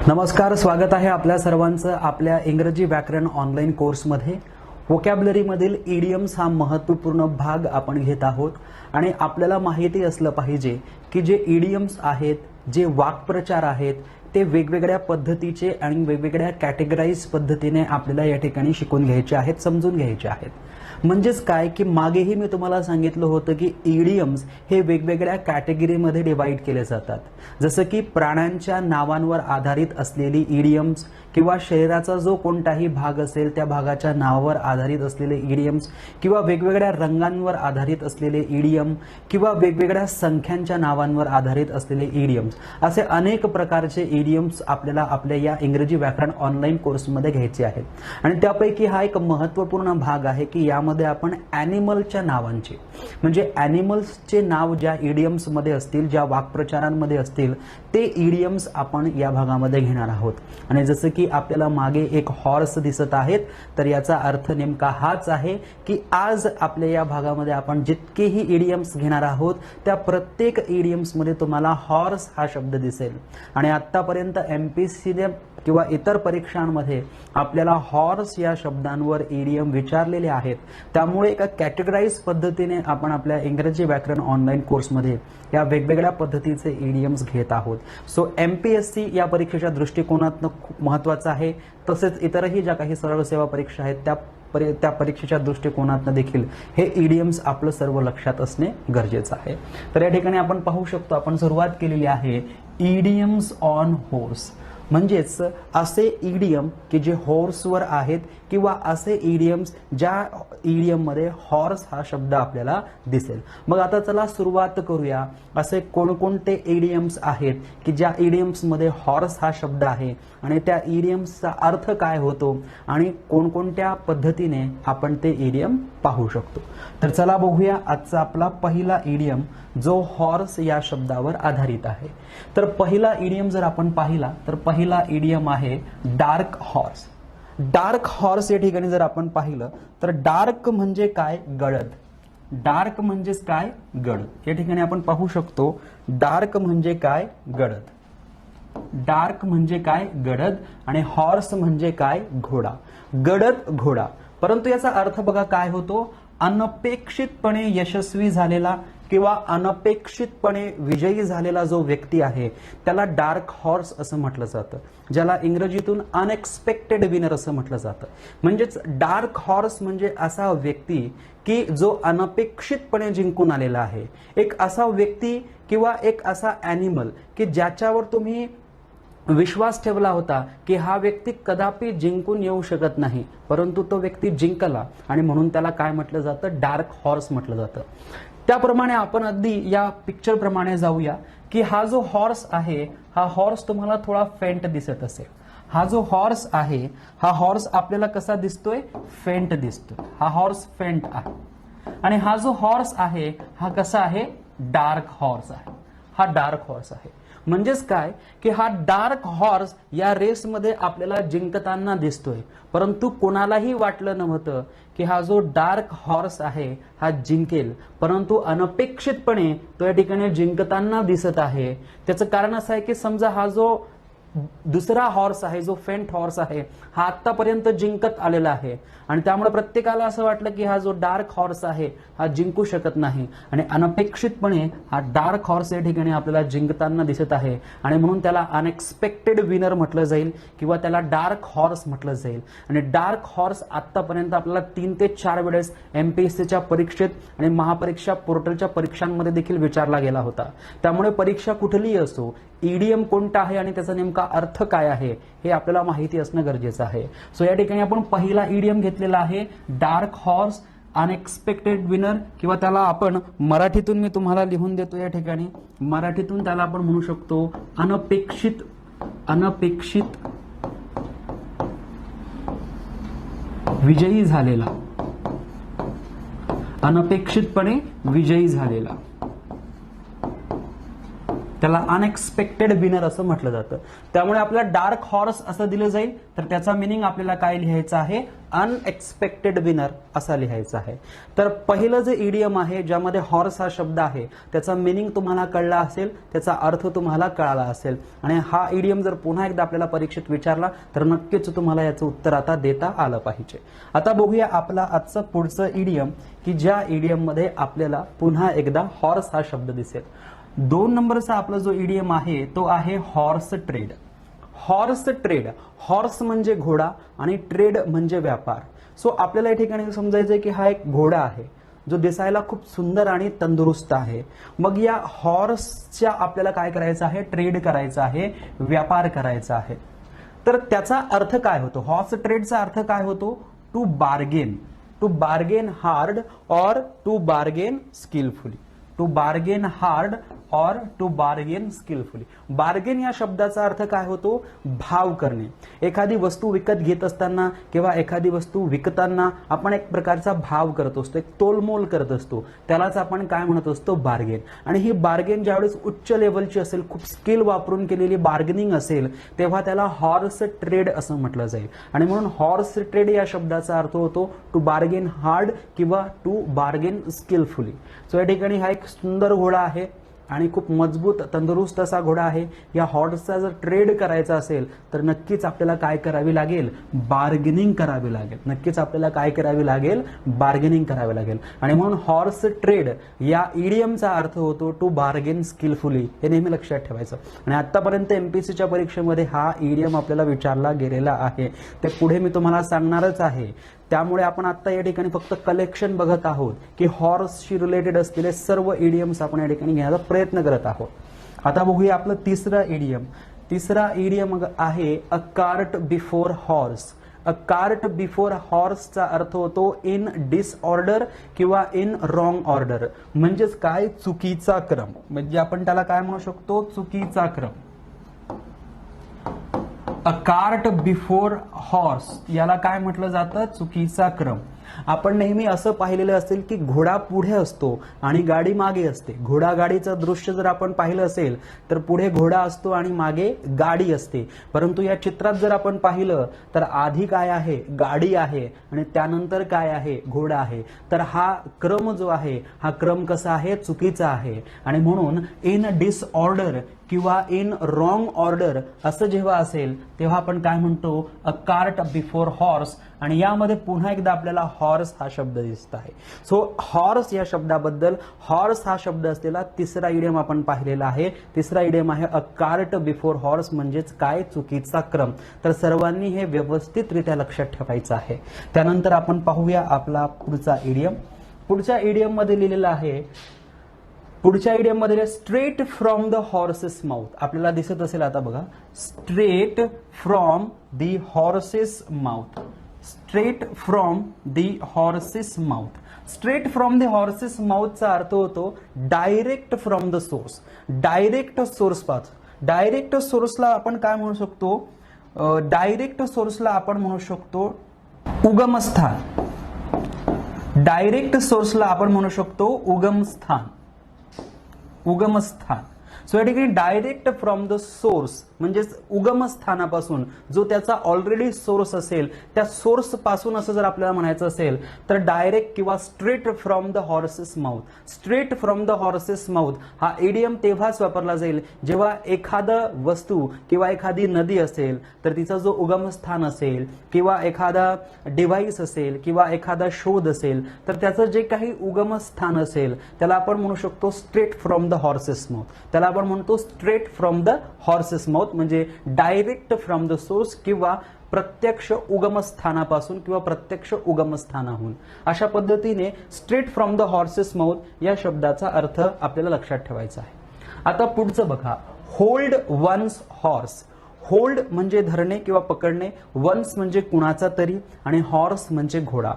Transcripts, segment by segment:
नमस्कार, स्वागत आहे आपल्या सर्वांचं आपल्या इंग्रजी व्याकरण ऑनलाईन कोर्समध्ये. व्होकॅब्युलरीमधील इडियम्स हा महत्त्वपूर्ण भाग आपण घेत आहोत आणि आपल्याला माहिती असलं पाहिजे की जे इडियम्स आहेत, जे वाक्प्रचार आहेत, ते वेगवेगळ्या पद्धतीचे आणि वेगवेगळ्या कॅटेगराईज पद्धतीने आपल्याला या ठिकाणी शिकून घ्यायचे आहेत, समजून घ्यायचे आहेत. म्हणजेच काय की मागेही मी तुम्हाला सांगितलं होतं की इडियम्स हे वेगवेगळ्या कॅटेगरीमध्ये डिवाइड केले जातात. जसं की प्राण्यांच्या नावांवर आधारित असलेली इडियम्स किंवा शरीराचा जो कोणताही भाग असेल त्या भागाच्या नावावर आधारित असलेले इडियम्स किंवा वेगवेगळ्या रंगांवर आधारित असलेले इडियम किंवा वेगवेगळ्या संख्यांच्या नावांवर आधारित असलेले इडियम्स, असे अनेक प्रकारचे इडियम्स आपल्याला आपल्या या इंग्रजी व्याकरण ऑनलाईन कोर्समध्ये घ्यायचे आहेत. आणि त्यापैकी हा एक महत्त्वपूर्ण भाग आहे की यामध्ये आपण ॲनिमलच्या नावांचे म्हणजे ॲनिमल्सचे नाव ज्या इडियम्समध्ये असतील, ज्या वाक्प्रचारांमध्ये असतील, ते इडियम्स आपण या भागामध्ये घेणार आहोत. आणि जसं की आपल्याला मागे एक हॉर्स दिसत आहेत, तर याचा अर्थ नेमका हाच आहे की आज आपल्या या भागामध्ये आपण जितकेही इडियम्स घेणार आहोत त्या प्रत्येक इडियम्समध्ये तुम्हाला हॉर्स हा शब्द दिसेल. आणि आतापर्यंत एमपीएससीने किंवा इतर परीक्षांमध्ये आपल्याला हॉर्स या शब्दांवर इडियम विचारलेले आहेत. त्यामुळे एका कॅटेगराईज पद्धतीने आपण आपल्या इंग्रजी व्याकरण ऑनलाईन कोर्समध्ये या वेगवेगळ्या पद्धतीचे इडियम्स घेत आहोत. सो एमपीएससी या परीक्षेच्या दृष्टिकोनातून खूप महत्त्वाचं आहे. तसेच इतरही ज्या काही सरळ सेवा परीक्षा आहेत त्या परीक्षेच्या दृष्टिकोनातून देखील हे इडियम्स आपलं सर्व लक्षात असणे गरजेचं आहे. तर या ठिकाणी आपण पाहू शकतो, आपण सुरुवात केलेली आहे इडियम्स ऑन हॉर्स. म्हणजेच असे इडियम की जे हॉर्सवर आहेत किंवा असे इडियम्स ज्या इडियममध्ये हॉर्स हा शब्द आपल्याला दिसेल. मग आता चला सुरुवात करूया. असे कोणकोणते इडियम्स आहेत की ज्या इडियम्समध्ये हॉर्स हा शब्द आहे आणि त्या इडियम्सचा अर्थ काय होतो आणि कोणकोणत्या पद्धतीने आपण ते इडियम पाहू शकतो. तर चला बघूया आजचा आपला पहिला इडियम जो हॉर्स या शब्दावर आधारित आहे. तर पहिला इडियम जर आपण पाहिला तर पहिला इडियम आहे डार्क हॉर्स. डार्क हॉर्स या ठिकाणी जर आपण पाहिलं तर डार्क म्हणजे काय? गडद. डार्क म्हणजेच काय? गडद. या ठिकाणी आपण पाहू शकतो डार्क म्हणजे काय? गडद. डार्क म्हणजे काय? गडद. आणि हॉर्स म्हणजे काय? घोडा. गडद घोडा. परंतु याचा अर्थ बघा काय होतो? अनपेक्षितपणे यशस्वी झालेला किंवा अनपेक्षितपणे विजयी झालेला जो व्यक्ती आहे त्याला डार्क हॉर्स असं म्हटलं जातं, ज्याला इंग्रजीतून अनएक्सपेक्टेड विनर असं म्हटलं जातं. म्हणजेच डार्क हॉर्स म्हणजे असा व्यक्ती की जो अनपेक्षितपणे जिंकून आलेला आहे. एक असा व्यक्ती किंवा एक असा ॲनिमल की ज्याच्यावर तुम्ही विश्वास ठेवला होता की हा व्यक्ती कदापि जिंकून येऊ शकत नाही, परंतु तो व्यक्ती जिंकला आणि म्हणून त्याला काय म्हटलं जातं? डार्क हॉर्स म्हटलं जातं. त्याप्रमाणे आपण अगदी या पिक्चर प्रमाणे जाऊया की हा जो हॉर्स आहे हा हॉर्स तुम्हाला थोडा फेंट दिसत असेल. हा जो हॉर्स आहे हा हॉर्स आपल्याला कसा दिसतोय? फेंट दिसतोय. हा हॉर्स फेंट आहे. आणि हा जो हॉर्स आहे हा कसा आहे? डार्क हॉर्स आहे. हा डार्क हॉर्स आहे. म्हणजेच काय की हा डार्क हॉर्स या रेसमध्ये आपल्याला जिंकताना दिसतोय, परंतु कोणालाही वाटलं नव्हतं की हा जो डार्क हॉर्स आहे हा जिंकेल, परंतु अनपेक्षितपणे तो या ठिकाणी जिंकताना दिसत आहे. त्याचं कारण असं आहे की समजा हा जो दुसरा हॉर्स आहे, जो फेंट हॉर्स आहे, हा आतापर्यंत जिंकत आलेला आहे आणि त्यामुळे प्रत्येकाला असं वाटलं की हा जो डार्क हॉर्स आहे हा जिंकू शकत नाही आणि अनपेक्षितपणे हा डार्क हॉर्स या ठिकाणी आपल्याला जिंकताना दिसत आहे आणि म्हणून त्याला अनएक्सपेक्टेड विनर म्हटलं जाईल किंवा त्याला डार्क हॉर्स म्हटलं जाईल. आणि डार्क हॉर्स आतापर्यंत आपल्याला 3 ते 4 वेळेस एमपीएससीच्या परीक्षेत आणि महापरीक्षा पोर्टलच्या परीक्षांमध्ये देखील विचारला गेला होता. त्यामुळे परीक्षा कुठलीही असो, इडियम कोणता आहे आणि त्याचा नेमका अर्थ काय आहे हे आपल्याला माहिती असणं गरजेचं आहे. सो या ठिकाणी आपण पहिला इडियम घेतलेला आहे डार्क हॉर्स, अनएक्सपेक्टेड विनर, किंवा त्याला आपण मराठीतून मी तुम्हाला लिहून देतो. या ठिकाणी मराठीतून त्याला आपण म्हणू शकतो अनपेक्षित विजयी झालेला. अनपेक्षितपणे विजयी झालेला. त्याला अनएक्सपेक्टेड विनर असं म्हटलं जातं. त्यामुळे आपल्याला डार्क हॉर्स असं दिलं जाईल तर त्याचा मिनिंग आपल्याला काय लिहायचं आहे, अनएक्सपेक्टेड विनर असा लिहायचा आहे. तर पहिलं जे इडियम आहे ज्यामध्ये हॉर्स हा शब्द आहे त्याचा मिनिंग तुम्हाला कळला असेल, त्याचा अर्थ तुम्हाला कळाला असेल आणि हा इडियम जर पुन्हा एकदा आपल्याला परीक्षेत विचारला तर नक्कीच तुम्हाला याचं उत्तर आता देता आलं पाहिजे. आता बघूया आपला आजचं पुढचं इडियम की ज्या इडियम मध्ये आपल्याला पुन्हा एकदा हॉर्स हा शब्द दिसेल. 2 नंबरचा आपला जो इडियम आहे तो आहे horse trade. Horse trade, horse म्हणजे घोडा आणि ट्रेड म्हणजे व्यापार. सो आपल्याला या ठिकाणी समजायचंय की हा एक घोडा आहे जो दिसायला खूप सुंदर आणि तंदुरुस्त आहे. मग या हॉर्सच्या आपल्याला काय करायचं आहे, ट्रेड करायचा आहे, व्यापार करायचा आहे. तर त्याचा अर्थ काय होतो, हॉर्स ट्रेडचा अर्थ काय होतो, to bargain, to bargain hard और to bargain skilfully. To bargain hard और टू बार्गेन स्किलफुली. बार्गेन या शब्दाचा अर्थ काय होतो, भाव करणे. एखादी वस्तू विकत घेत असताना किंवा एखादी वस्तू विकताना आपण एक प्रकारचा भाव करत असतो, एक तोलमोल करत असतो, त्यालाच आपण काय म्हणत असतो, बार्गेन. आणि ही बार्गेन ज्यावेळेस उच्च लेवलची असेल, खूप स्किल वापरून केलेली बार्गेनिंग असेल तेव्हा त्याला हॉर्स ट्रेड असं म्हटलं जाईल. आणि म्हणून हॉर्स ट्रेड या शब्दाचा अर्थ होतो टू बार्गेन हार्ड किंवा टू बार्गेन स्किलफुली. सो या ठिकाणी हा एक सुंदर घोडा आहे आणि खूप मजबूत तंदुरुस्त असा घोडा आहे. या हॉर्सचा जर ट्रेड करायचा असेल तर नक्कीच आपल्याला काय करावी लागेल, बार्गेनिंग करावी लागेल. नक्कीच आपल्याला काय करावी लागेल, बार्गेनिंग करावी लागेल. आणि म्हणून हॉर्स ट्रेड या इडियमचा अर्थ होतो टू बार्गेन स्किलफुली. हे नेहमी लक्षात ठेवायचं. आणि आतापर्यंत एमपीएससीच्या परीक्षेमध्ये हा इडियम आपल्याला विचारला गेलेला आहे, ते पुढे मी तुम्हाला सांगणारच आहे. त्यामुळे आपण आता या ठिकाणी फक्त कलेक्शन बघत आहोत की हॉर्सशी रिलेटेड असलेले सर्व इडियम्स आपण या ठिकाणी घेण्याचा प्रयत्न करत आहोत. आता बघूया आपलं तिसरा इडियम. तिसरा इडियम आहे a cart before horse. A cart before हॉर्सचा अर्थ होतो इन डिसऑर्डर किंवा इन रॉंग ऑर्डर. म्हणजेच काय, चुकीचा क्रम. म्हणजे आपण त्याला काय म्हणू शकतो, चुकीचा क्रम. अ कार्ट बिफोर हॉर्स याला काय म्हटलं जातं, चुकीचा क्रम. आपण नेहमी असं पाहिलेलं असेल की घोडा पुढे असतो आणि गाडी मागे असते. घोडा गाडीचं दृश्य जर आपण पाहिलं असेल तर पुढे घोडा असतो आणि मागे गाडी असते. परंतु या चित्रात जर आपण पाहिलं तर आधी काय आहे, गाडी आहे आणि त्यानंतर काय आहे, घोडा आहे. तर हा क्रम जो आहे हा क्रम कसा आहे, चुकीचा आहे. आणि म्हणून इन डिसऑर्डर किंवा इन रॉंग ऑर्डर असं जेव्हा असेल तेव्हा आपण काय म्हणतो, अ कार्ट बिफोर हॉर्स. आणि यामध्ये पुन्हा एकदा आपल्याला हॉर्स हा शब्द दिसत आहे. सो हॉर्स या शब्दाबद्दल, हॉर्स हा शब्द असलेला तिसरा इडियम आपण पाहिलेला आहे. तिसरा इडियम आहे अ कार्ट बिफोर हॉर्स, म्हणजेच काय, चुकीचा क्रम. तर सर्वांनी हे व्यवस्थितरित्या लक्षात ठेवायचं आहे. त्यानंतर आपण पाहूया आपला पुढचा इडियम. पुढच्या इडियम मध्ये लिहिलेलं आहे, पुढच्या इडियम मध्ये straight from the horse's mouth. आपल्याला दिसत असेल आता बघा, straight from the horse's mouth. Straight from the horse's mouth. Straight from the horse's माउथचा अर्थ होतो direct from the source. Direct source पासून. डायरेक्ट सोर्सला आपण काय म्हणू शकतो, डायरेक्ट सोर्सला आपण म्हणू शकतो उगमस्थान. डायरेक्ट सोर्सला आपण म्हणू शकतो उगमस्थान. उगमस्थान. सो या ठिकाणी डायरेक्ट फ्रॉम द सोर्स म्हणजेच उगमस्थानापासून, जो त्याचा ऑलरेडी सोर्स असेल त्या सोर्स पासून असं जर आपल्याला म्हणायचं असेल तर डायरेक्ट किंवा straight from the horse's mouth. Straight from the horse's mouth हा इडियम तेव्हाच वापरला जाईल जेव्हा एखादं वस्तू किंवा एखादी नदी असेल तर तिचा जो उगमस्थान असेल किंवा एखादा डिव्हाइस असेल किंवा एखादा शोध असेल तर त्याचं जे काही उगमस्थान असेल त्याला आपण म्हणू शकतो straight from the horse's mouth. त्याला आपण म्हणतो straight from the horse's mouth, म्हणजे डायरेक्ट फ्रॉम द सोर्स किंवा प्रत्यक्ष उगमस्थानापासून किंवा प्रत्यक्ष उगमस्थानाहून. अशा पद्धतीने straight from the horse's mouth या शब्दाचा अर्थ आपल्याला लक्षात ठेवायचा आहे. आता पुढचं बघा, होल्ड वन्स हॉर्स. होल्ड म्हणजे धरणे किंवा पकडणे, वन्स म्हणजे कुणाचा तरी आणि हॉर्स म्हणजे घोडा.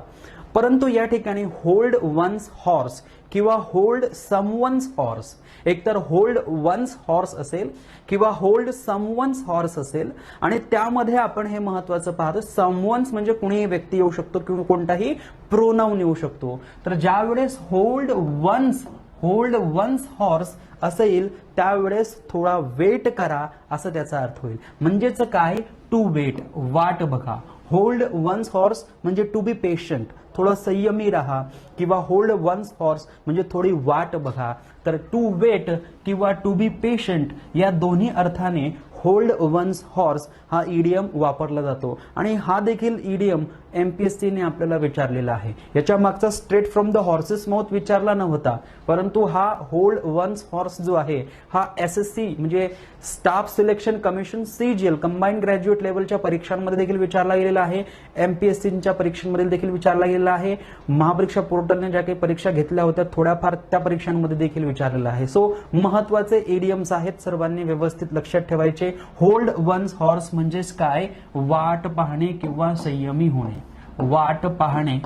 परंतु या ठिकाणी होल्ड वन्स हॉर्स किंवा होल्ड समवन्स हॉर्स, एकतर होल्ड वन्स हॉर्स असेल किंवा होल्ड समवन्स हॉर्स असेल. आणि त्यामध्ये आपण हे महत्वाचं पाहतो, समवन्स म्हणजे कुणीही व्यक्ती येऊ शकतो किंवा कोणताही प्रोनाउन येऊ शकतो. तर ज्या वेळेस hold one's hold one's horse असं येईल, त्यावेळेस थोडा वेट करा असं त्याचा अर्थ होईल. म्हणजेच काय, टू वेट, वाट बघा. होल्ड वन्स हॉर्स म्हणजे टू बी पेशंट, थोडं संयमी राहा, किंवा होल्ड वन्स हॉर्स म्हणजे थोडी वाट बघा. तर टू वेट किंवा टू बी पेशंट या दोन्ही अर्थाने होल्ड वन्स हॉर्स हा इडियम वापरला जातो. आणि हा देखील इडियम एमपीएससीने आपल्याला विचारलेला आहे. याच्या मागचा straight from the horse's mouth विचारला नव्हता, परंतु हा होल्ड वन्स हॉर्स जो आहे हा एसएससी म्हणजे staff selection commission CGL combined graduate लेवलच्या परीक्षांमध्ये देखील विचारला गेलेला आहे. एमपीएससीच्या परीक्षांमध्ये देखील विचारला गेलेला आहे. महापरीक्षा पोर्टलने ज्या काही परीक्षा घेतल्या होत्या थोड्याफार त्या परीक्षांमध्ये देखील विचारलेला आहे. सो महत्वाचे इडियम्स आहेत, सर्वांनी व्यवस्थित लक्षात ठेवायचे. होल्ड वन्स हॉर्स म्हणजेच काय, वाट पाहणे किंवा संयमी होणे. वाट पाहणे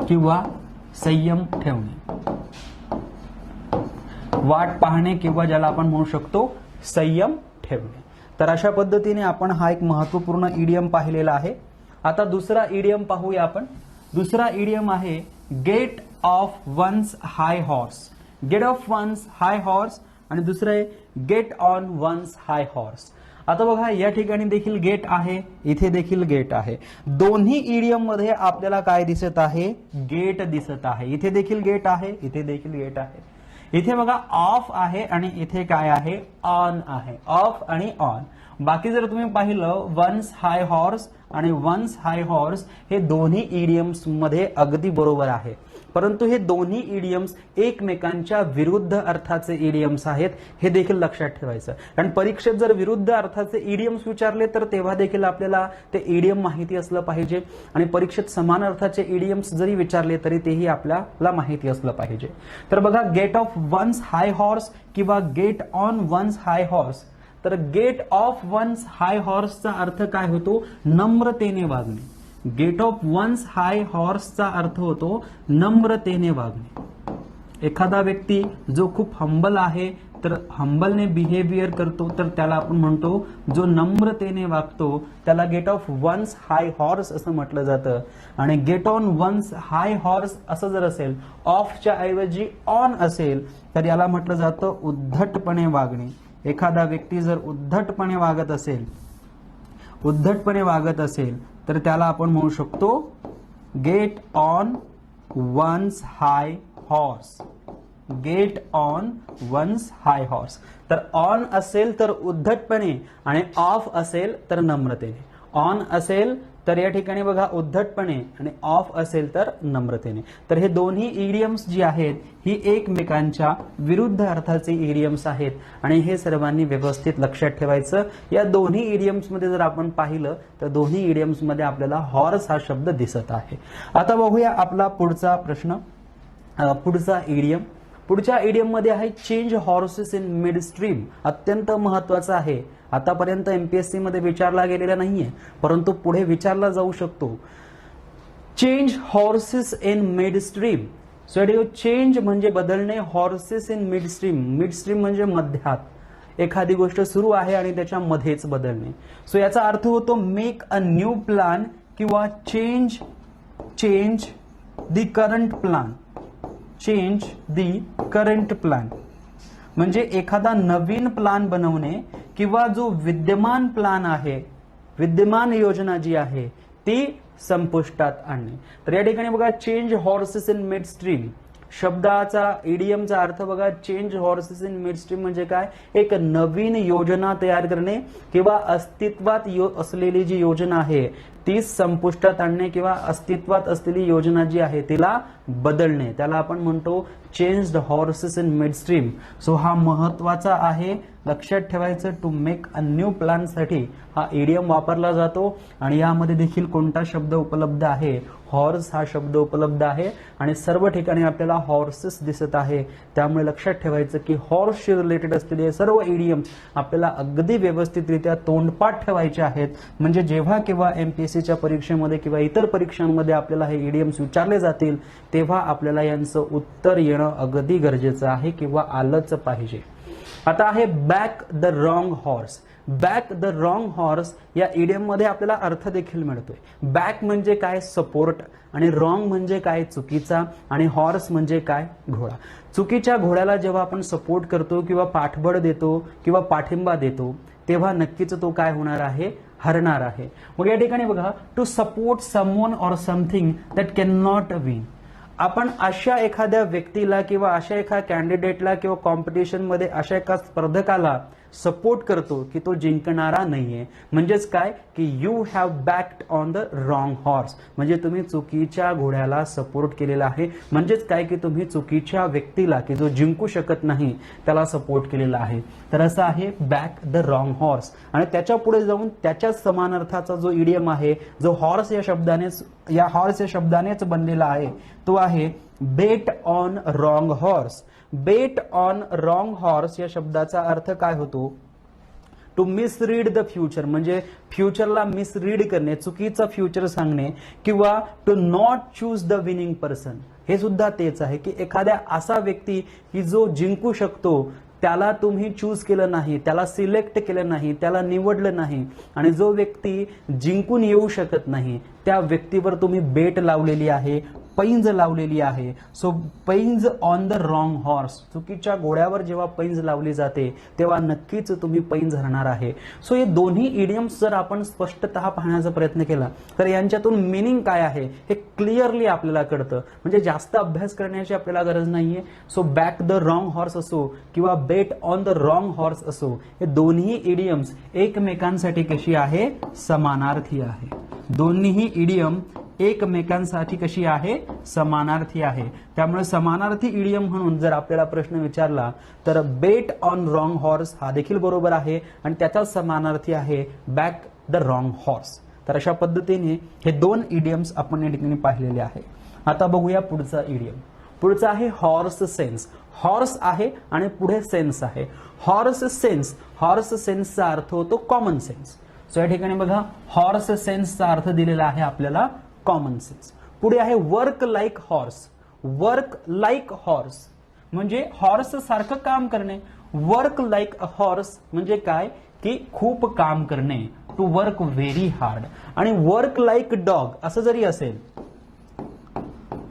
किंवा संयम ठेवणे. वाट पाहणे किंवा ज्याला आपण म्हणू शकतो संयम ठेवणे. तर अशा पद्धतीने आपण हा एक महत्वपूर्ण इडियम पाहिलेला आहे. आता दुसरा इडियम पाहूया आपण. दुसरा इडियम आहे get off one's high horse. Get off one's high horse आणि दुसरं आहे get on one's high horse. आता बघा या ठिकाणी देखील गेट आहे, इथे देखील गेट आहे. दोन्ही इडियम मध्ये आपल्याला काय दिसत आहे, गेट दिसत आहे. इथे देखील गेट आहे, इथे देखील गेट आहे. इथे बघा ऑफ आहे आणि इथे काय आहे, ऑन आहे. ऑफ आणि ऑन. बाकी जर तुम्ही पाहिलं वन्स हाय हॉर्स आणि वन्स हाय हॉर्स हे दोन्ही इडियम्स मध्ये अगदी बरोबर आहे, परंतु हे दोन्ही इडियम्स एकमेकांच्या विरुद्ध अर्थाचे इडियम्स आहेत, हे देखील लक्षात ठेवायचं. कारण परीक्षेत जर विरुद्ध अर्थाचे इडियम्स विचारले तर तेव्हा देखील आपल्याला ते इडियम माहिती असलं पाहिजे, आणि परीक्षेत समान अर्थाचे इडियम्स जरी विचारले तरी तेही आपल्याला माहिती असलं पाहिजे. तर बघा get off one's high horse किंवा get on one's high horse. तर गेट ऑफ वन्स हाय हॉर्सचा अर्थ काय होतो, नम्रतेने वागणे. गेट ऑफ वन्स हाय हॉर्सचा अर्थ होतो नम्रतेने वागणे. एखादा व्यक्ती जो खूप हंबल आहे, तर हंबलने बिहेवियर करतो, तर त्याला आपण म्हणतो जो नम्रतेने वागतो त्याला get off one's high horse असं म्हटलं जातं. आणि get on one's high horse असं जर असेल, ऑफच्या ऐवजी ऑन असेल, तर याला म्हटलं जातं उद्धटपणे वागणे. एखादा व्यक्ती जर उद्धटपणे वागत असेल तर त्याला आपण म्हणू शकतो get on one's high horse. Get on one's high horse. तर ऑन असेल तर उद्धटपणे आणि ऑफ असेल तर नम्रतेने. ऑन असेल तर या ठिकाणी बघा उद्धटपणे आणि ऑफ असेल तर नम्रतेने. तर हे दोन्ही इडियम्स जी आहेत ही एकमेकांच्या विरुद्ध अर्थाचे इडियम्स आहेत आणि हे सर्वांनी व्यवस्थित लक्षात ठेवायचं. या दोन्ही इडियम्स मध्ये जर आपण पाहिलं तर दोन्ही इडियम्स मध्ये आपल्याला हॉर्स हा शब्द दिसत आहे. आता बघूया आपला पुढचा प्रश्न, पुढचा इडियम. पुढच्या इडियम मध्ये आहे change horses in mid stream. अत्यंत महत्वाचा आहे. आतापर्यंत एमपीएससी मध्ये विचारला गेलेला नाहीये, परंतु पुढे विचारला जाऊ शकतो. Change horses in mid stream. So change म्हणजे बदलणे, horses in mid stream. Mid stream म्हणजे मध्यात. एखादी गोष्ट सुरू आहे आणि त्याच्या मध्येच बदलणे. सो याचा अर्थ होतो मेक अ न्यू प्लॅन किंवा change the current plan. Change the current plan म्हणजे एखादा नवीन प्लॅन बनवणे किंवा जो विद्यमान प्लॅन आहे, विद्यमान योजना जी आहे ती संपुष्टात आणणे. तर या ठिकाणी बघा change horses in mid stream शब्दाचा इडियमचा अर्थ बघा. Change horses in mid stream म्हणजे काय, एक नवीन योजना तयार करणे किंवा अस्तित्वात असलेली जी योजना आहे ती संपुष्टात आणणे किंवा अस्तित्वात असलेली योजना जी आहे तिला बदलणे, त्याला आपण म्हणतो changed horses in mid stream. So हा महत्वाचा आहे, लक्षात ठेवायचं. To make a new plan साठी हा इडियम वापरला जातो आणि यामध्ये देखील कोणता शब्द उपलब्ध आहे, हॉर्स हा शब्द उपलब्ध आहे आणि सर्व ठिकाणी आपल्याला हॉर्सेस दिसत आहे. त्यामुळे लक्षात ठेवायचं की हॉर्सशी रिलेटेड असलेले सर्व इडियम आपल्याला अगदी व्यवस्थितरित्या तोंडपाठ ठेवायचे आहेत. म्हणजे जेव्हा केव्हा एमपीएससीच्या परीक्षेमध्ये किंवा इतर परीक्षांमध्ये आपल्याला हे इडियम्स विचारले जातील तेव्हा आपल्याला यांचं उत्तर येणं अगदी गरजेचं आहे किंवा आलंच पाहिजे. आता आहे back the wrong horse. Back the wrong horse या इडियम मध्ये आपल्याला अर्थ देखील मिळतोय. बॅक म्हणजे काय, सपोर्ट, आणि रॉंग म्हणजे काय, चुकीचा, आणि हॉर्स म्हणजे काय, घोडा. चुकीच्या घोड्याला जेव्हा आपण सपोर्ट करतो किंवा पाठबळ देतो किंवा पाठिंबा देतो तेव्हा नक्कीच तो काय होणार आहे, हरणार आहे. मग या ठिकाणी बघा, to support someone or something that can not win. आपण अशा एखाद्या व्यक्तीला किंवा अशा एका कॅन्डिडेटला किंवा कॉम्पिटिशन मध्ये अशा एका स्पर्धकाला सपोर्ट करतो की तो जिंकणारा नाहीये. म्हणजेच काय की you have backed on the wrong horse, म्हणजे तुम्ही चुकीच्या घोड्याला सपोर्ट केलेला आहे. म्हणजेच काय की तुम्ही चुकीच्या व्यक्तीला की जो जिंकू शकत नाही त्याला सपोर्ट केलेला आहे. तर असं आहे बॅक द रॉंग हॉर्स. आणि त्याच्या पुढे जाऊन त्याच्याच समान अर्थाचा जो इडियम आहे, जो हॉर्स या शब्दानेच बनलेला आहे, तो आहे bet on wrong horse. Bet on wrong horse या शब्दाचा अर्थ काय होतो, टू मिसरीड द फ्युचर, म्हणजे फ्युचरला मिसरीड करणे, चुकीचं फ्युचर सांगणे, किंवा to not choose the winning person. हे सुद्धा तेच आहे की एखाद्या असा व्यक्ती की जो जिंकू शकतो त्याला तुम्ही चूज केलं नाही, त्याला सिलेक्ट केलं नाही, त्याला निवडलं नाही, आणि जो व्यक्ती जिंकून येऊ शकत नाही त्या व्यक्तीवर तुम्ही बेट लावलेली आहे, पैंज लावलेली आहे. सो पैंज ऑन द रॉंग हॉर्स, चुकीच्या घोड्यावर जेव्हा पैंज लावली जाते तेव्हा नक्कीच तुम्ही पैंज हरणार आहे. सो हे दोन्ही इडियम्स जर आपण स्पष्टतः पाहण्याचा प्रयत्न केला तर यांच्यातून मिनिंग काय आहे हे क्लिअरली आपल्याला कळतं. म्हणजे जास्त अभ्यास करण्याची आपल्याला गरज नाहीये. So back the wrong horse असो किंवा bet on the wrong horse असो, हे दोन्ही इडियम्स एकमेकांसाठी कशी आहे, समानार्थी आहे. दोन्हीही इडियम एकमेकांसाठी कशी आहे, समानार्थी आहे. त्यामुळे समानार्थी इडियम म्हणून जर आपल्याला प्रश्न विचारला तर बेट ऑन रॉंग हॉर्स हा देखील बरोबर आहे आणि त्याचाच समानार्थी आहे बॅक द रॉंग हॉर्स. तर अशा पद्धतीने हे दोन इडियम्स आपण या ठिकाणी पाहिलेले आहे. आता बघूया पुढचा इडियम. पुढचा आहे हॉर्स सेन्स. हॉर्स आहे आणि पुढे सेन्स आहे. हॉर्स सेन्स, हॉर्स सेन्सचा अर्थ होतो कॉमन सेन्स. सो या ठिकाणी बघा, हॉर्स सेन्सचा अर्थ दिलेला आहे आपल्याला कॉमन सेन्स. पुढे आहे work like horse. Work like horse म्हणजे हॉर्स सारखं काम करणे. वर्क लाईक अ हॉर्स म्हणजे काय की खूप काम करणे, टू वर्क व्हेरी हार्ड. आणि वर्क लाईक डॉग असं जरी असेल,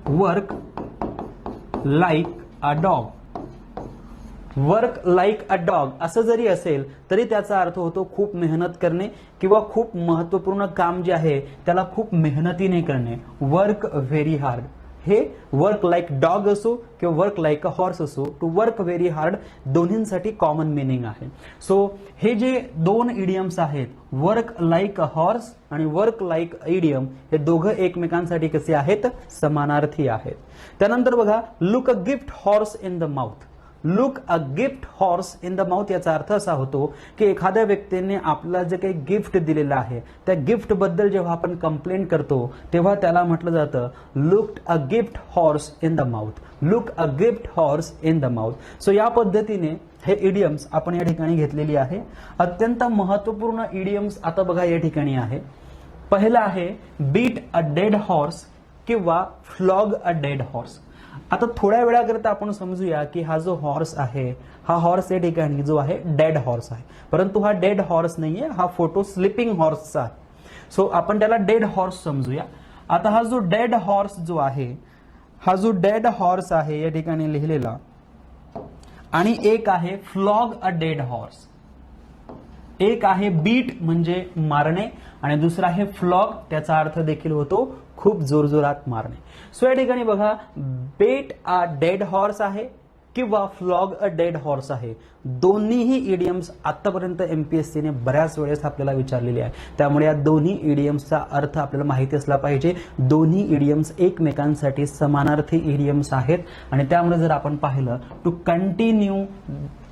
work like a dog, work like a dog असं जरी असेल तरी त्याचा अर्थ होतो खूप मेहनत करणे किंवा खूप महत्वपूर्ण काम जे आहे त्याला खूप मेहनतीने करणे, वर्क व्हेरी हार्ड. हे वर्क लाईक डॉग असो किंवा वर्क लाईक अ हॉर्स असो, टू वर्क व्हेरी हार्ड दोन्हींसाठी कॉमन मिनिंग आहे. सो हे जे दोन इडियम्स आहेत, वर्क लाईक अ हॉर्स आणि वर्क लाईक इडियम, हे दोघं एकमेकांसाठी कसे आहेत, समानार्थी आहेत. त्यानंतर बघा, look a gift horse in the mouth. Look a gift horse in the mouth याचा अर्थ असा होतो की एखाद्या व्यक्तीने आपल्याला जे काही गिफ्ट दिलेलं आहे त्या गिफ्ट बद्दल जेव्हा आपण कंप्लेंट करतो तेव्हा त्याला म्हटलं जातं look a gift horse in the mouth. Look a gift horse in the mouth. So या पद्धतीने हे इडियम्स आपण या ठिकाणी घेतलेली आहे. अत्यंत महत्वपूर्ण इडियम्स आता बघा या ठिकाणी आहे. पहिला आहे बीट अ डेड हॉर्स किंवा फ्लॉग अ डेड हॉर्स. आता थोड्या वेळाकरता आपण समजूया की हा जो हॉर्स आहे, हा हॉर्स या ठिकाणी जो आहे डेड हॉर्स आहे, परंतु हा डेड हॉर्स नाहीये, हा फोटो स्लिपिंग हॉर्सचा आहे. सो आपण त्याला डेड हॉर्स समजूया. आता हा जो डेड हॉर्स जो आहे, हा जो डेड हॉर्स आहे या ठिकाणी लिहिलेला, आणि एक आहे फ्लॉग अ डेड हॉर्स. एक आहे बीट म्हणजे मारणे आणि दुसरा आहे फ्लॉग, त्याचा अर्थ देखील होतो खूप जोरजोरात मारणे. सो या ठिकाणी बघा, बेट अ डेड हॉर्स आहे किंवा फ्लॉग अ डेड हॉर्स आहे. दोन्हीही इडियम्स आतापर्यंत एमपीएससीने बऱ्याच वेळेस आपल्याला विचारलेले आहे. त्यामुळे या दोन्ही इडियम्सचा अर्थ आपल्याला माहिती असला पाहिजे. दोन्ही इडियम्स एकमेकांसाठी समानार्थी इडियम्स आहेत आणि त्यामुळे जर आपण पाहिलं to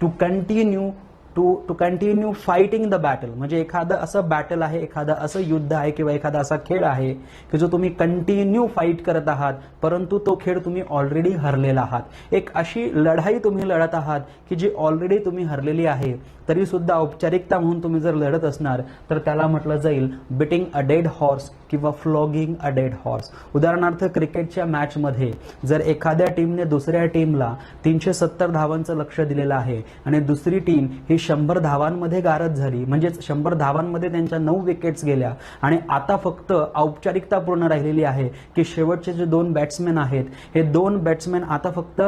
continue to continue fighting the battle, म्हणजे एखादं असं बॅटल आहे, एखादं असं युद्ध आहे किंवा एखादा असा खेळ आहे की जो तुम्ही कंटिन्यू फाईट करत आहात, परंतु तो खेळ तुम्ही ऑलरेडी हरलेला आहात. एक अशी लढाई तुम्ही लढत आहात की जी ऑलरेडी तुम्ही हरलेली आहे, तरी सुद्धा औपचारिकता म्हणून तुम्ही जर लढत असणार तर त्याला म्हटलं जाईल बिटिंग अ डेड हॉर्स किंवा फ्लॉगिंग अ डेड हॉर्स. उदाहरणार्थ क्रिकेटच्या मॅचमध्ये जर एखाद्या टीमने दुसऱ्या टीमला 370 धावांचं लक्ष्य दिलेलं आहे आणि दुसरी टीम ही 100 धावांमध्ये गारद झाली, म्हणजेच 100 धावांमध्ये त्यांच्या 9 विकेट्स गेल्या आणि आता फक्त औपचारिकता पूर्ण राहिलेली आहे की शेवटचे जे 2 बॅट्समॅन आहेत, हे 2 बॅट्समॅन आता फक्त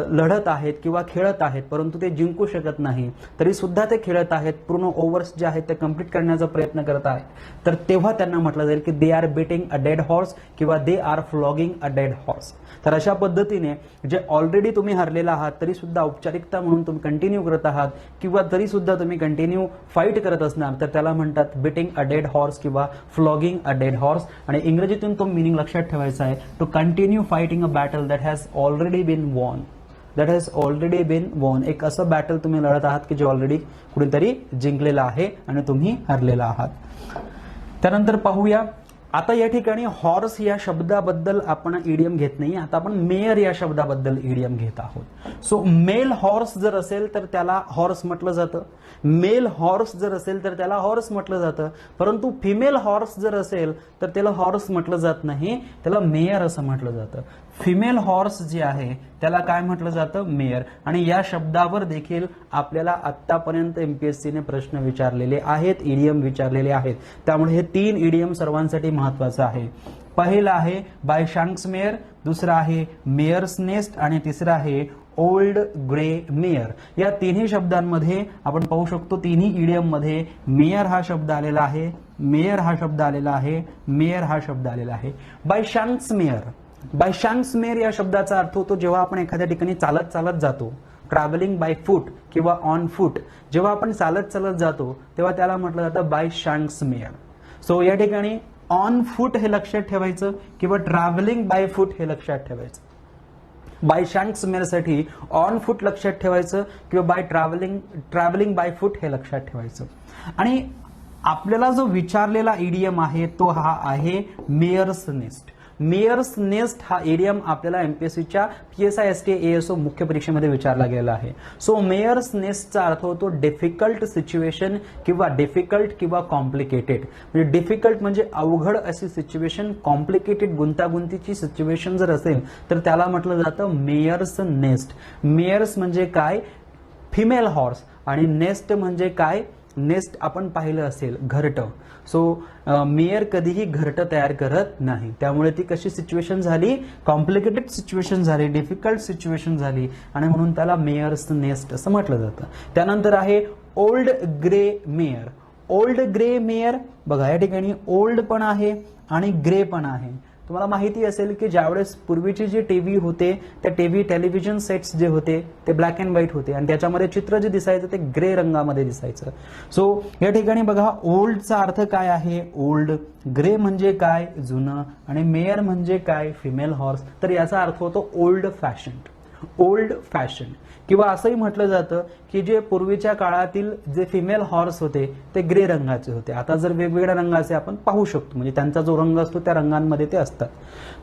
लढत आहेत किंवा खेळत आहेत, परंतु ते जिंकू शकत नाही, तरी सुद्धा ते खेळत आहेत, पूर्ण ओव्हर्स जे आहेत ते कंप्लीट करण्याचा प्रयत्न करत आहेत, तर तेव्हा त्यांना म्हटलं जाईल की they are beating a dead horse किंवा they are flogging a dead horse. तर अशा पद्धतीने जे ऑलरेडी तुम्ही हरलेला आहात तरी सुद्धा औपचारिकता म्हणून तुम्ही कंटिन्यू करत आहात किंवा तरी सुद्धा तुम्ही कंटिन्यू फाईट करत असणार तर त्याला म्हणतात बिटिंग अ डेड हॉर्स किंवा फ्लॉगिंग अ डेड हॉर्स. आणि इंग्रजीतून तो मिनिंग लक्षात ठेवायचा आहे, to continue fighting a battle that has already been won. That has already been won. एक असं बॅटल तुम्ही लढत आहात की जे ऑलरेडी कुणीतरी जिंकलेलं आहे आणि तुम्ही हरलेला आहात. त्यानंतर पाहूया, आता या ठिकाणी हॉर्स या शब्दाबद्दल आपण इडियम घेत नाही, आता आपण मेयर या शब्दाबद्दल इडियम घेत आहोत. सो मेल हॉर्स जर असेल तर त्याला हॉर्स म्हटलं जातं, मेल हॉर्स जर असेल तर त्याला हॉर्स म्हटलं जातं, परंतु फिमेल हॉर्स जर असेल तर त्याला हॉर्स म्हटलं जात नाही, त्याला मेयर असं म्हटलं जातं. फिमेल हॉर्स जे आहे त्याला काय म्हटलं जातं, मेयर. आणि या शब्दावर देखील आपल्याला आतापर्यंत एमपीएससीने प्रश्न विचारलेले आहेत, इडियम विचारलेले आहेत, त्यामुळे हे 3 इडियम सर्वांसाठी महत्वाचं आहे. पहिला आहे बाय शांक्समेयर, दुसरा आहे मेयर्स नेस्ट आणि तिसरा आहे ओल्ड ग्रे मेयर. या तिन्ही शब्दांमध्ये आपण पाहू शकतो, तिन्ही इडियम मध्ये मेयर हा शब्द आलेला आहे, मेयर हा शब्द आलेला आहे, मेयर हा शब्द आलेला आहे. बाय शांक्समेयर, बाय शांक्समेयर या शब्दाचा अर्थ होतो जेव्हा आपण एखाद्या ठिकाणी चालत चालत जातो, ट्रॅव्हलिंग बाय फूट किंवा ऑन फूट, जेव्हा आपण चालत चालत जातो तेव्हा त्याला म्हटलं जातं बाय शांक्समेयर. सो या ठिकाणी ऑन फूट हे लक्षात ठेवायचं किंवा ट्रॅव्हलिंग बाय फूट हे लक्षात ठेवायचं. बाय शांक्समेयर साठी ऑन फूट लक्षात ठेवायचं किंवा बाय ट्रॅव्हलिंग बाय फूट हे लक्षात ठेवायचं. आणि आपल्याला जो विचारलेला इडियम आहे तो हा आहे मेयर्स नेस्ट. मेयर्स नेस्ट हा इडियम आपल्याला एमपीएससीच्या PSI ASO मुख्य परीक्षेमध्ये विचारला गेला आहे. सो मेयर्स नेस्टचा अर्थ होतो डिफिकल्ट सिच्युएशन किंवा डिफिकल्ट किंवा कॉम्प्लिकेटेड. म्हणजे डिफिकल्ट म्हणजे अवघड अशी सिच्युएशन, कॉम्प्लिकेटेड गुंतागुंतीची सिच्युएशन जर असेल तर त्याला म्हटलं जातं मेयर्स नेस्ट. मेयर्स म्हणजे काय, फिमेल हॉर्स, आणि नेस्ट म्हणजे काय, नेस्ट आपण पाहिलं असेल घरटं. सो मेयर कधीही घरटं तयार करत नाही, त्यामुळे ती कशी सिच्युएशन झाली, कॉम्प्लिकेटेड सिच्युएशन झाली, डिफिकल्ट सिच्युएशन झाली आणि म्हणून त्याला मेयर्स नेस्ट असं म्हटलं जातं. त्यानंतर आहे old grey mayor. Old grey mayor बघा, या ठिकाणी ओल्ड पण आहे आणि ग्रे पण आहे. तुम्हाला माहिती असेल की ज्यावेळेस पूर्वीचे जे टीव्ही होते, त्या टेलिव्हिजन सेट्स जे होते ते ब्लॅक अँड व्हाईट होते आणि त्याच्यामध्ये चित्र जे दिसायचं ते ग्रे रंगामध्ये दिसायचं. सो या ठिकाणी बघा, ओल्डचा अर्थ काय आहे, ओल्ड, ग्रे म्हणजे काय, जुनं, आणि मेयर म्हणजे काय, फिमेल हॉर्स. तर याचा अर्थ होतो ओल्ड फॅशन. ओल्ड फॅशन किंवा असंही म्हटलं जातं की जे पूर्वीच्या काळातील जे फिमेल हॉर्स होते ते ग्रे रंगाचे होते. आता जर वेगवेगळ्या रंगाचे आपण पाहू शकतो, म्हणजे त्यांचा जो रंग असतो त्या रंगांमध्ये ते असतात.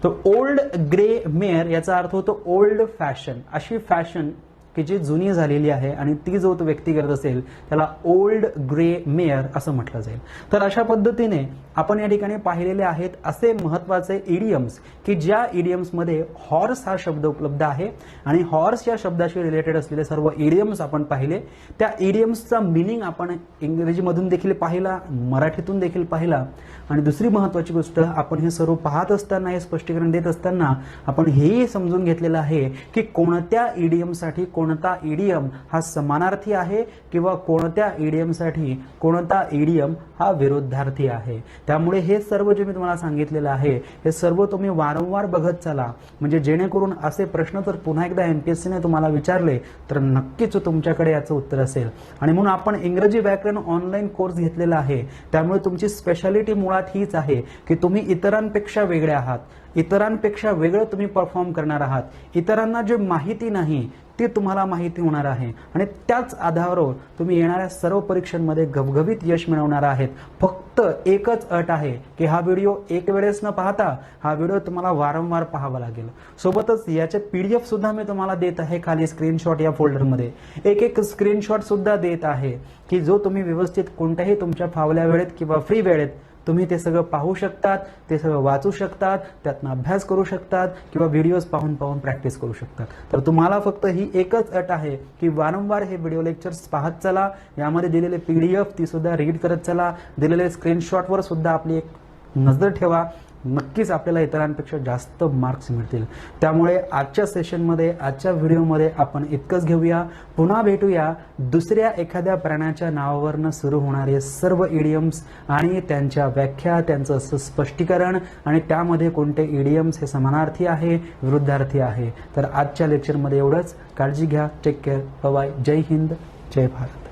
तर ओल्ड ग्रे मेयर याचा अर्थ होतो ओल्ड फॅशन, अशी फॅशन की जी जुनी झालेली आहे आणि ती जो तो व्यक्ती करत असेल त्याला ओल्ड ग्रे मेयर असं म्हटलं जाईल. तर अशा पद्धतीने आपण या ठिकाणी पाहिलेले आहेत असे महत्वाचे इडियम्स की ज्या इडियम्समध्ये हॉर्स हा शब्द उपलब्ध आहे आणि हॉर्स या शब्दाशी रिलेटेड असलेले सर्व इडियम्स आपण पाहिले. त्या इडियम्सचा मिनिंग आपण इंग्रजीमधून देखील पाहिला, मराठीतून देखील पाहिला. आणि दुसरी महत्वाची गोष्ट, आपण हे सर्व पाहत असताना, हे स्पष्टीकरण देत असताना आपण हेही समजून घेतलेलं आहे की कोणत्या इडियमसाठी कोणता इडियम हा समानार्थी आहे किंवा कोणत्या इडियमसाठी कोणता इडियम हा विरोधार्थी आहे. त्यामुळे हे सर्व जे मी तुम्हाला सांगितलेलं आहे हे सर्व तुम्ही वारंवार बघत चला, म्हणजे जेणेकरून असे प्रश्न जर पुन्हा एकदा एमपीएससीने तुम्हाला विचारले तर नक्कीच तुमच्याकडे याचं उत्तर असेल. आणि म्हणून आपण इंग्रजी व्याकरण ऑनलाईन कोर्स घेतलेला आहे, त्यामुळे तुमची स्पेशालिटी मुळात हीच आहे की तुम्ही इतरांपेक्षा वेगळे आहात, इतरांपेक्षा वेगळं तुम्ही परफॉर्म करणार आहात. इतरांना जे माहिती नाही ती तुम्हाला माहिती होणार आहे आणि त्याच आधारावर तुम्ही येणाऱ्या सर्व परीक्षांमध्ये घबघबीत यश मिळवणार आहेत. फक्त एकच अट आहे की हा व्हिडिओ एक वेळेस न पाहता हा व्हिडिओ तुम्हाला वारंवार पाहावा लागेल. सोबतच याचे PDF सुद्धा मी तुम्हाला देत आहे खाली स्क्रीनशॉट या फोल्डरमध्ये. एक स्क्रीनशॉट सुद्धा देत आहे की जो तुम्ही व्यवस्थित कोणत्याही तुमच्या फावल्या वेळेत किंवा फ्री वेळेत तुम्ही ते सगळं पाहू शकतात, ते सगळं वाचू शकतात, त्यातनं अभ्यास करू शकतात किंवा व्हिडिओज पाहून पाहून प्रॅक्टिस करू शकतात. तर तुम्हाला फक्त ही एकच अट आहे की वारंवार हे व्हिडिओ लेक्चर्स पाहत चला, यामध्ये दिलेले PDF ती सुद्धा रीड करत चला, दिलेले स्क्रीनशॉटवर सुद्धा आपली एक नजर ठेवा. नक्कीच आपल्याला इतरांपेक्षा जास्त मार्क्स मिळतील. त्यामुळे आजच्या सेशनमध्ये, आजच्या व्हिडिओमध्ये आपण इतकंच घेऊया. पुन्हा भेटूया दुसऱ्या एखाद्या प्राण्याच्या नावावरनं सुरू होणारे सर्व इडियम्स आणि त्यांच्या व्याख्या, त्यांचं स्पष्टीकरण आणि त्यामध्ये कोणते इडियम्स हे समानार्थी आहे, विरुद्धार्थी आहे. तर आजच्या लेक्चरमध्ये एवढंच. काळजी घ्या. Take care. बाय. जय हिंद. जय भारत.